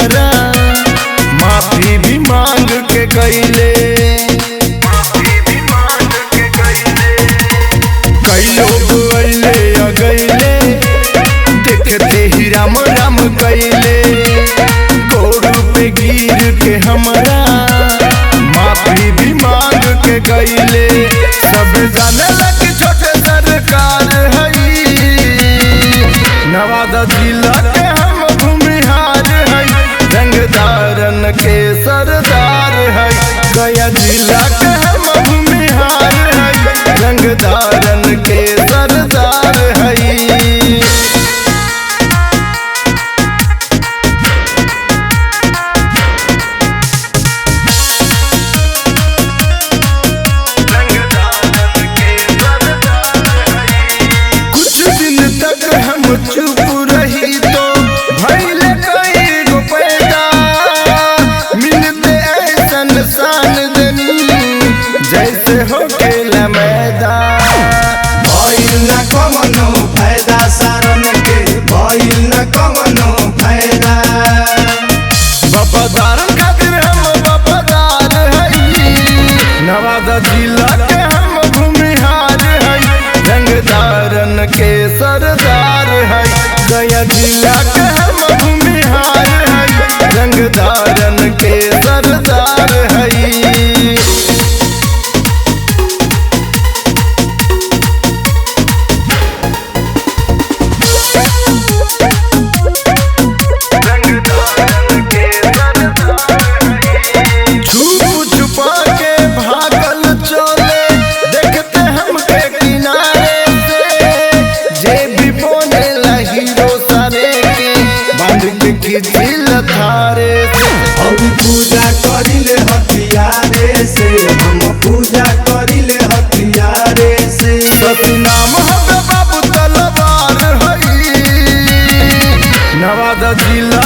हमरा माफी भी मांग के गईले। कई लोग अइले आ गईले देखते ही राम राम कईले। गोड़ पे गिर के हमरा माफी भी मांग के गईले। सब जाने लगे छोटे सरकार हई नवादा जिला के हम भूमिहार हई। रंगदारन के सरदार हई गया जिला के हम भूमिहार हई। रंगदारन के सरदार हई। चुप रही तो भइले कई गो पैदा। मिलते ऐसन शान देनी जैसे हो खेला मैदा। भइल न कवनो फायदा सारन के भइल न कवनो फायदा। वफादारन खातिर हम वफादार हई नवादा जिला के हम भूमिहार हई। रंगदारन के सरदार हई गया जिला के हम भूमिहार हई। रंगदारन के सरदार हई। छुप छुपा के भागल चले देखते हमके किनारे से। जे भी बोले हीरो सारे के बांध के खिचिल थारे से। हम पूजा करिले हथियारे से हम पूजा करिले हथियारे से। सती नाम हवे बाबू तलवार हई नवादा जिला